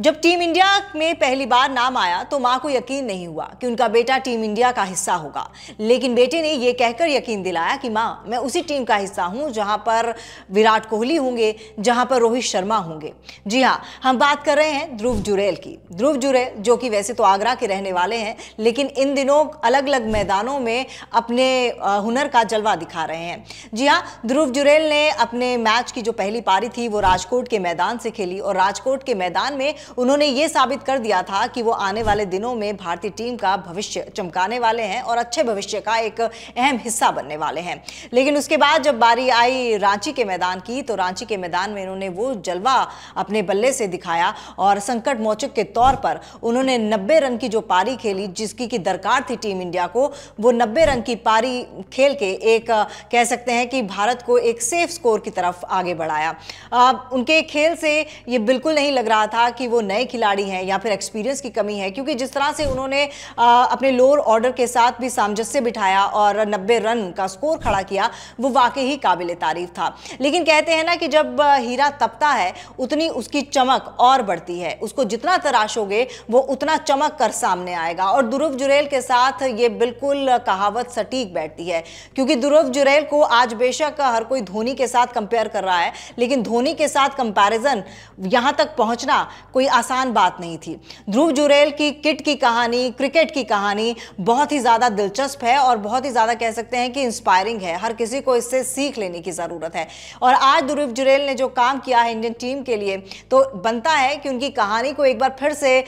जब team India में पहली बार नाम आया तो मां को यकीन नहीं हुआ कि उनका बेटा टीम इंडिया का हिस्सा होगा, लेकिन बेटे ने यह कहकर यकीन दिलाया कि मां, मैं उसी टीम का हिस्सा हूं जहां पर विराट कोहली होंगे, जहां पर रोहित शर्मा होंगे। जी हां, हम बात कर रहे हैं ध्रुव जुरैल की। ध्रुव जुरैल जो कि वैसे तो आगरा के रहने वाले हैं, लेकिन इन दिनों अलग अलग मैदानों में अपने हुनर का जलवा दिखा रहे हैं। जी हां, ध्रुव जुरैल ने अपने मैच की जो पहली पारी थी वो राजकोट के मैदान से खेली और राजकोट के मैदान में उन्होंने ये साबित कर दिया था कि वो आने वाले दिनों में भारतीय टीम का भविष्य चमकाने वाले हैं और अच्छे भविष्य का एक अहम हिस्सा बनने वाले हैं। लेकिन उसके बाद जब बारी आई रांची के मैदान की, तो रांची के मैदान में इन्होंने वो जलवा अपने बल्ले से दिखाया और संकट मोचक के तौर पर उन्होंने 90 रन की जो पारी खेली, जिसकी की दरकार थी टीम इंडिया को, वो 90 रन की पारी खेल के एक कह सकते हैं कि भारत को एक सेफ स्कोर की तरफ आगे बढ़ाया। उनके खेल से ये बिल्कुल नहीं लग रहा था कि वो नए खिलाड़ी हैं या फिर एक्सपीरियंस की कमी है, क्योंकि जिस तरह से उन्होंने अपने लोअर ऑर्डर के साथ भी सामंजस्य बिठाया और 90 रन का स्कोर खड़ा किया, वो वाकई ही काबिले तारीफ था। लेकिन कहते हैं ना कि जब हीरा तपता है उतनी उसकी चमक और बढ़ती है, उसको जितना तराशोगे वो उतना चमक कर सामने आएगा। और ध्रुव जुरैल के साथ ये बिल्कुल कहावत सटीक बैठती है, क्योंकि ध्रुव जुरैल को आज बेशक हर कोई धोनी के साथ कंपेयर कर रहा है, लेकिन धोनी के साथ कंपैरिजन यहां तक पहुंचना कोई आसान बात नहीं थी। ध्रुव जुरैल की किट की कहानी, क्रिकेट की कहानी बहुत ही ज्यादा दिलचस्प है और बहुत ही ज्यादा कह सकते हैं कि इंस्पायरिंग है। हर किसी को इससे सीख लेने की जरूरत है। और आज ध्रुव जुरैल ने जो काम किया है इंडियन टीम के लिए, तो बनता है कि उनकी कहानी को एक बार फिर से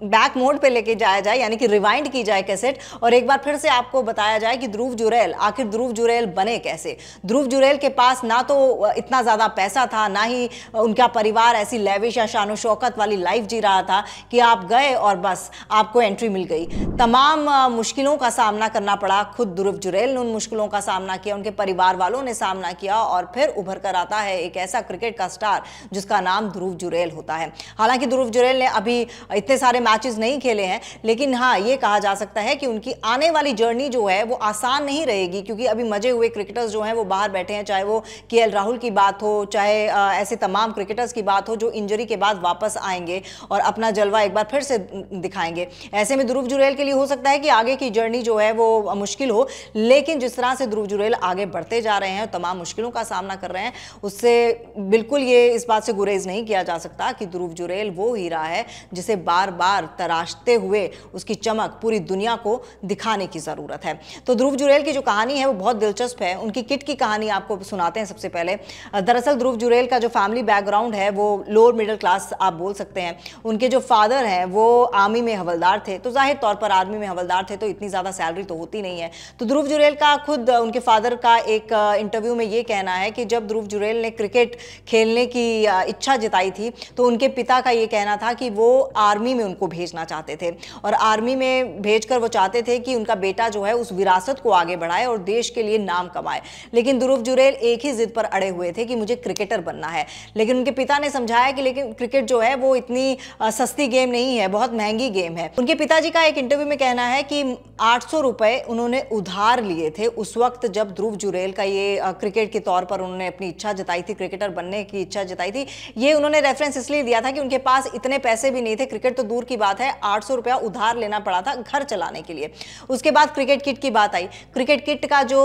बैक मोड पे लेके जाया जाए, यानी कि रिवाइंड की जाए कैसेट, और एक बार फिर से आपको बताया जाए कि ध्रुव जुरैल आखिर ध्रुव जुरैल बने कैसे। ध्रुव जुरैल के पास ना तो इतना ज्यादा पैसा था, ना ही उनका परिवार ऐसी लेविश या शानो शौकत वाली लाइफ जी रहा था कि आप गए और बस आपको एंट्री मिल गई। तमाम मुश्किलों का सामना करना पड़ा, खुद ध्रुव जुरैल ने उन मुश्किलों का सामना किया, उनके परिवार वालों ने सामना किया, और फिर उभर कर आता है एक ऐसा क्रिकेट का स्टार जिसका नाम ध्रुव जुरैल होता है। हालांकि ध्रुव जुरैल ने अभी इतने सारे मैचेस नहीं खेले हैं, लेकिन हाँ, ये कहा जा सकता है कि उनकी आने वाली जर्नी जो है वो आसान नहीं रहेगी, क्योंकि अभी मजे हुए क्रिकेटर्स जो हैं वो बाहर बैठे हैं, चाहे वो केएल राहुल की बात हो, चाहे ऐसे तमाम क्रिकेटर्स की बात हो जो इंजरी के बाद वापस आएंगे और अपना जलवा एक बार फिर से दिखाएंगे। ऐसे में ध्रुव जुरैल के लिए हो सकता है कि आगे की जर्नी जो है वो मुश्किल हो, लेकिन जिस तरह से ध्रुव जुरैल आगे बढ़ते जा रहे हैं, तमाम मुश्किलों का सामना कर रहे हैं, उससे बिल्कुल ये इस बात से गुरेज नहीं किया जा सकता कि ध्रुव जुरैल वो हीरा है जिसे बार बार तराशते हुए उसकी चमक पूरी दुनिया को दिखाने की जरूरत है। तो ध्रुव जुरैल की जो कहानी है वो बहुत दिलचस्प है। उनकी किट की कहानी आपको सुनाते हैं। सबसे पहले दरअसल ध्रुव जुरैल का जो फैमिली बैकग्राउंड है वो लोअर मिडिल क्लास आप बोल सकते हैं। उनके जो फादर हैं वो आर्मी में हवलदार थे, तो जाहिर तौर पर आर्मी में हवलदार थे तो इतनी ज्यादा सैलरी तो होती नहीं है। तो ध्रुव जुरैल का खुद उनके फादर का एक इंटरव्यू में ये कहना है कि जब ध्रुव जुरैल ने क्रिकेट खेलने की इच्छा जताई थी, तो उनके पिता का ये कहना था कि वो आर्मी में उनको भेजना चाहते थे, और आर्मी में भेजकर वो चाहते थे कि उनका बेटा जो है उस विरासत को आगे बढ़ाए और देश के लिए नाम कमाए। लेकिन ध्रुव जुरैल एक ही जिद पर अड़े हुए थे कि मुझे क्रिकेटर बनना है। लेकिन उनके पिता ने समझाया कि लेकिन क्रिकेट जो है वो इतनी सस्ती गेम नहीं है, बहुत महंगी गेम है। उनके पिताजी का एक इंटरव्यू में कहना है कि 800 रुपए उन्होंने उधार लिए थे उस वक्त जब ध्रुव जुरैल का ये क्रिकेट के तौर पर उन्होंने अपनी इच्छा जताई थी, क्रिकेटर बनने की इच्छा जताई थी। ये उन्होंने रेफरेंस इसलिए दिया था कि उनके पास इतने पैसे भी नहीं थे, क्रिकेट तो दूर की बात है, 800 रुपया उधार लेना पड़ा था घर चलाने के लिए। उसके बाद क्रिकेट किट की बात आई। क्रिकेट किट का जो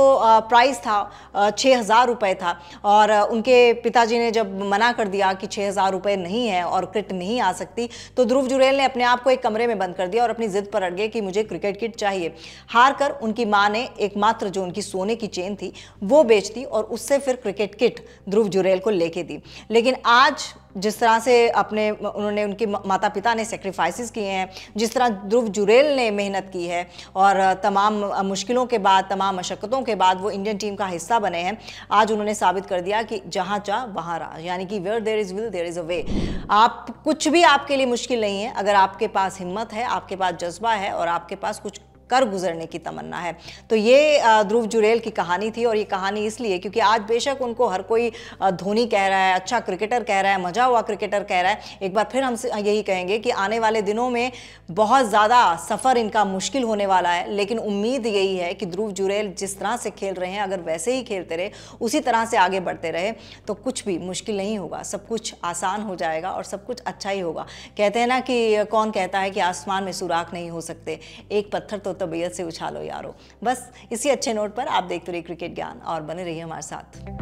प्राइस था 6000 रुपए था, और उनके पिताजी ने जब मना कर दिया कि 6000 रुपए नहीं है और किट नहीं आ सकती, तो ध्रुव जुरैल ने अपने आप को एक कमरे में बंद कर दिया और अपनी जिद पर अड़ गए कि मुझे क्रिकेट किट चाहिए। हार कर उनकी मां ने एकमात्र जो उनकी सोने की चेन थी वो बेच दी और उससे फिर क्रिकेट किट ध्रुव जुरैल को लेके दी। लेकिन आज जिस तरह से उन्होंने उनके माता पिता ने सेक्रीफाइसेस किए हैं, जिस तरह ध्रुव जुरैल ने मेहनत की है और तमाम मुश्किलों के बाद, तमाम मशक्क़तों के बाद वो इंडियन टीम का हिस्सा बने हैं, आज उन्होंने साबित कर दिया कि जहां चाह वहां राह, यानी कि where there is will there is a way. आप कुछ भी आपके लिए मुश्किल नहीं है अगर आपके पास हिम्मत है, आपके पास जज्बा है और आपके पास कुछ कर गुजरने की तमन्ना है। तो ये ध्रुव जुरैल की कहानी थी, और ये कहानी इसलिए क्योंकि आज बेशक उनको हर कोई धोनी कह रहा है, अच्छा क्रिकेटर कह रहा है, मजा हुआ क्रिकेटर कह रहा है। एक बार फिर हम यही कहेंगे कि आने वाले दिनों में बहुत ज़्यादा सफ़र इनका मुश्किल होने वाला है, लेकिन उम्मीद यही है कि ध्रुव जुरैल जिस तरह से खेल रहे हैं, अगर वैसे ही खेलते रहे, उसी तरह से आगे बढ़ते रहे, तो कुछ भी मुश्किल नहीं होगा, सब कुछ आसान हो जाएगा और सब कुछ अच्छा ही होगा। कहते हैं ना कि कौन कहता है कि आसमान में सुराख नहीं हो सकते, एक पत्थर तो तबीयत से उछालो यारो। बस इसी अच्छे नोट पर आप देखते रहिए क्रिकेट ज्ञान और बने रहिए हमारे साथ।